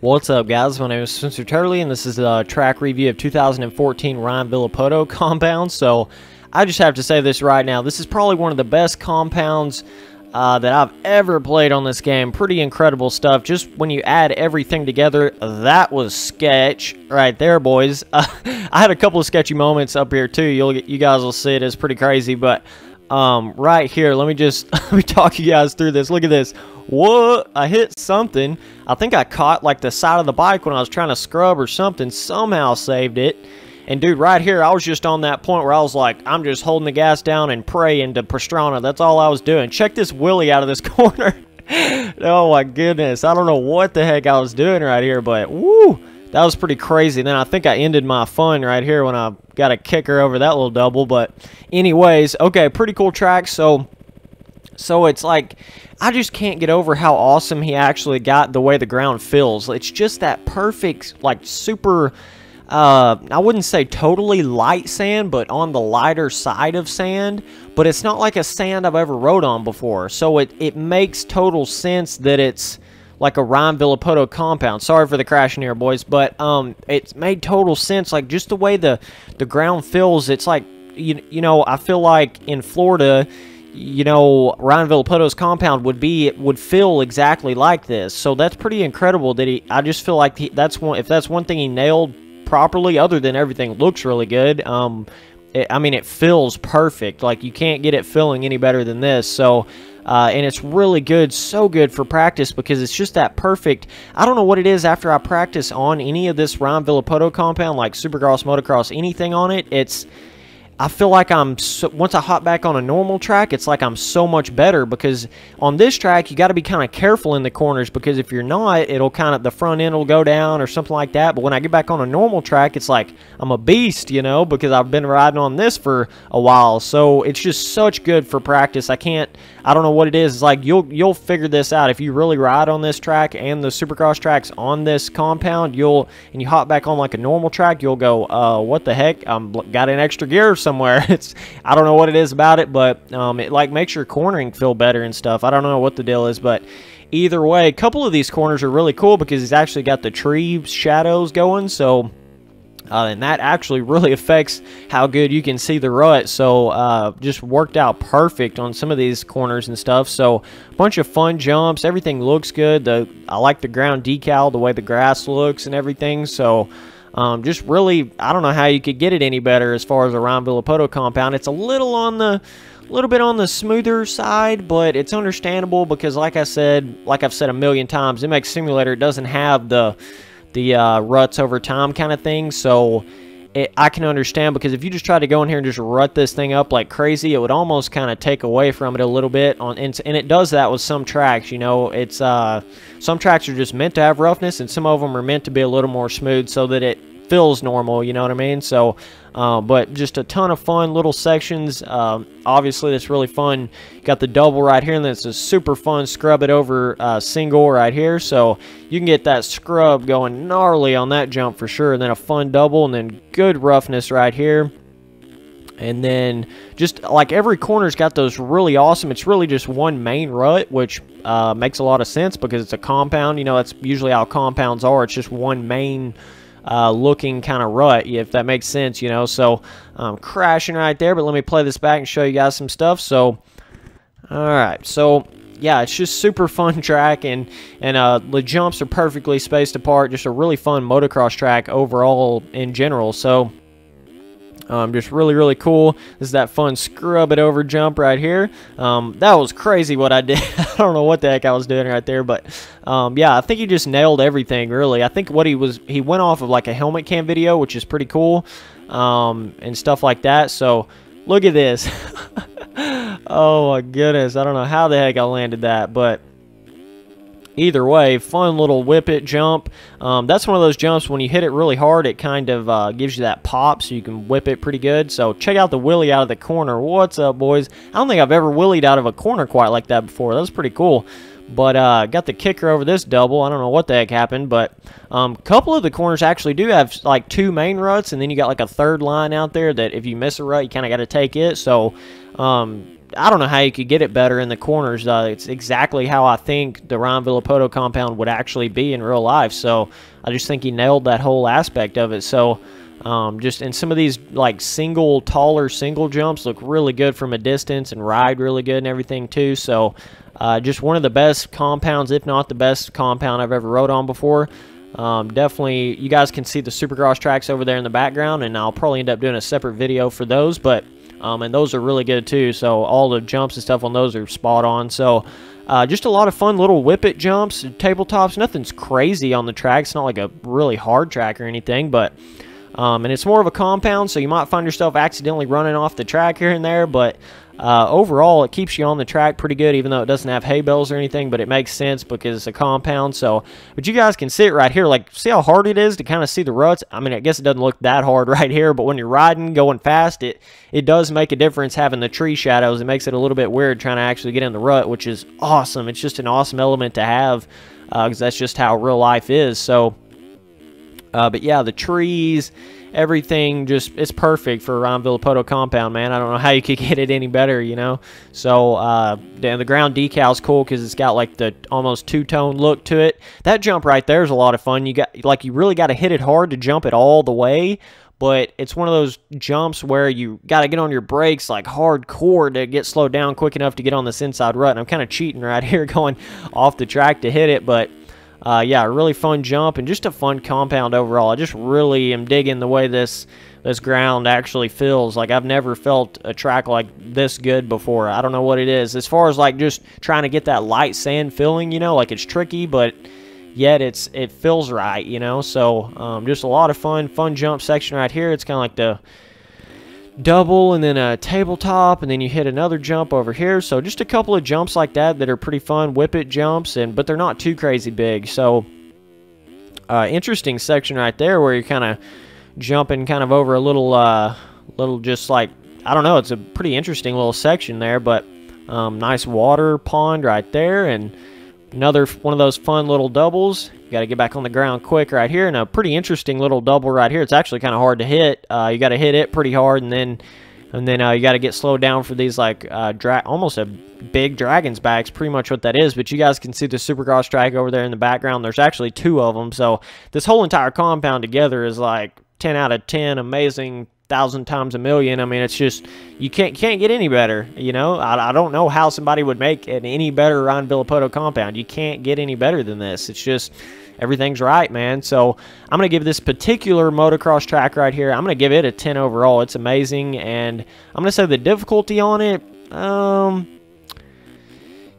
What's up, guys? My name is Spencer Turley, and this is a track review of 2014 Villopoto Compound. So, I just have to say this right now. This is probably one of the best compounds that I've ever played on this game. Pretty incredible stuff. Just when you add everything together, that was sketch right there, boys. I had a couple of sketchy moments up here too. You guys will see it. It's pretty crazy, but right here, let me talk you guys through this. Look at this. What? I hit something. I think I caught like the side of the bike when I was trying to scrub or something. Somehow saved it. And dude, right here, I was just on that point where I was like, I'm just holding the gas down and praying to Pastrana. That's all I was doing. Check this wheelie out of this corner. Oh my goodness. I don't know what the heck I was doing right here, but woo, that was pretty crazy. Then I think I ended my fun right here when I got a kicker over that little double. But anyways, okay, pretty cool track. So it's like, I just can't get over how awesome he actually got the way the ground feels. It's just that perfect, like super, I wouldn't say totally light sand, but on the lighter side of sand. But it's not like a sand I've ever rode on before. So it makes total sense that it's like a Villopoto Compound. Sorry for the crashing here, boys. But it's made total sense. Like just the way the ground feels. It's like, you know, I feel like in Florida, you know, Villopoto's compound would feel exactly like this. So that's pretty incredible that I just feel like if that's one thing he nailed properly, other than everything looks really good, I mean, it feels perfect. Like, you can't get it feeling any better than this. So, and it's really good, so good for practice because it's just that perfect. I don't know what it is after I practice on any of this Villopoto compound, like Supercross, Motocross, anything on it, I feel like once I hop back on a normal track, it's like I'm so much better because on this track, you got to be kind of careful in the corners because if you're not, it'll kind of, the front end will go down or something like that. But when I get back on a normal track, it's like I'm a beast, you know, because I've been riding on this for a while. So it's just such good for practice. I don't know what it is. It's like you'll figure this out. If you really ride on this track and the Supercross tracks on this compound, and you hop back on like a normal track, you'll go, what the heck? Got an extra gear or somewhere. I don't know what it is about it, but it like makes your cornering feel better and stuff. I don't know what the deal is, but either way, a couple of these corners are really cool because he's actually got the tree shadows going, so and that actually really affects how good you can see the rut. So just worked out perfect on some of these corners and stuff. So a bunch of fun jumps. Everything looks good. I like the ground decal, the way the grass looks and everything. So just really, I don't know how you could get it any better as far as a Villopoto compound. It's a little bit on the smoother side, but it's understandable because like I've said a million times, MX Simulator doesn't have the ruts over time kind of thing. So I can understand because if you just try to go in here and just rut this thing up like crazy, it would almost kind of take away from it a little bit. And it does that with some tracks, you know. It's some tracks are just meant to have roughness, and some of them are meant to be a little more smooth so that it feels normal, you know what I mean? So, but just a ton of fun little sections. Obviously, that's really fun. Got the double right here, and then it's a super fun scrub it over single right here. So you can get that scrub going gnarly on that jump for sure. And then a fun double, and then good roughness right here. And then just like every corner's got those really awesome. It's really just one main rut, which makes a lot of sense because it's a compound. You know, that's usually how compounds are. It's just one main looking kind of rut, if that makes sense, you know. So crashing right there, but let me play this back and show you guys some stuff. So alright, so yeah, it's just super fun track, and the jumps are perfectly spaced apart. Just a really fun motocross track overall in general. So just really cool. This is that fun scrub it over jump right here. That was crazy what I did. I don't know what the heck I was doing right there, but yeah, I think he just nailed everything really. I think what he went off of like a helmet cam video, which is pretty cool, and stuff like that. So look at this. Oh my goodness, I don't know how the heck I landed that, but either way, fun little whip it jump. That's one of those jumps when you hit it really hard, it kind of gives you that pop so you can whip it pretty good. So check out the wheelie out of the corner. What's up, boys? I don't think I've ever wheelied out of a corner quite like that before. That was pretty cool. But got the kicker over this double. I don't know what the heck happened, but a couple of the corners actually do have like two main ruts, and then you got like a third line out there that if you miss a rut, you kind of got to take it. So I don't know how you could get it better in the corners. It's exactly how I think the Ryan Villopoto compound would actually be in real life. So I just think he nailed that whole aspect of it. So just in some of these like taller single jumps look really good from a distance and ride really good and everything too. So just one of the best compounds, if not the best compound I've ever rode on before. Definitely, you guys can see the Supercross tracks over there in the background, and I'll probably end up doing a separate video for those, but and those are really good too. So all the jumps and stuff on those are spot on. So just a lot of fun little whippet jumps, tabletops. Nothing's crazy on the track. It's not like a really hard track or anything, but and it's more of a compound, so you might find yourself accidentally running off the track here and there, but overall it keeps you on the track pretty good, even though it doesn't have hay bales or anything, but it makes sense because it's a compound. So but you guys can see it right here, like see how hard it is to kind of see the ruts. I mean, I guess it doesn't look that hard right here, but when you're riding going fast, it does make a difference having the tree shadows. It makes it a little bit weird trying to actually get in the rut, which is awesome. It's just an awesome element to have because that's just how real life is. So but yeah, the trees, everything, just it's perfect for a Ryan Villopoto compound, man. I don't know how you could get it any better, you know. So the ground decal's cool because it's got like the almost two-tone look to it. That jump right there is a lot of fun. You really got to hit it hard to jump it all the way, but it's one of those jumps where you got to get on your brakes like hardcore to get slowed down quick enough to get on this inside rut. And I'm kind of cheating right here going off the track to hit it, but yeah, a really fun jump and just a fun compound overall. I just really am digging the way this ground actually feels. Like I've never felt a track like this good before. I don't know what it is. As far as like just trying to get that light sand feeling, you know, like it's tricky, but yet it feels right, you know. So just a lot of fun jump section right here. It's kind of like the double and then a tabletop, and then you hit another jump over here. So just a couple of jumps like that are pretty fun, whippet jumps, but they're not too crazy big. So interesting section right there where you're kind of jumping kind of over a little just like, I don't know, it's a pretty interesting little section there, but nice water pond right there, and another one of those fun little doubles. You got to get back on the ground quick right here, and a pretty interesting little double right here. It's actually kind of hard to hit. You got to hit it pretty hard, and then you got to get slowed down for these like almost a big dragon's back's pretty much what that is. But you guys can see the Supercross track over there in the background. There's actually 2 of them, so this whole entire compound together is like 10 out of 10, amazing, 1,000 times a million. I mean, it's just, you can't get any better, you know. I don't know how somebody would make an any better Ryan Villopoto compound. You can't get any better than this. It's just, everything's right, man. So I'm going to give this particular motocross track right here, I'm going to give it a 10 overall. It's amazing, and I'm going to say the difficulty on it,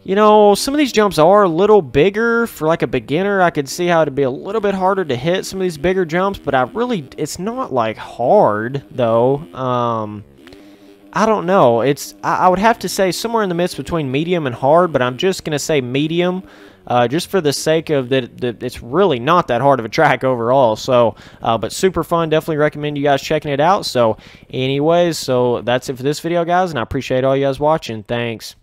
you know, some of these jumps are a little bigger. For like a beginner, I could see how it'd be a little bit harder to hit some of these bigger jumps, but it's not like hard though. I don't know. I would have to say somewhere in the midst between medium and hard, but I'm just going to say medium. Just for the sake of that, it's really not that hard of a track overall. So, but super fun. Definitely recommend you guys checking it out. So anyways, so that's it for this video, guys, and I appreciate all you guys watching. Thanks.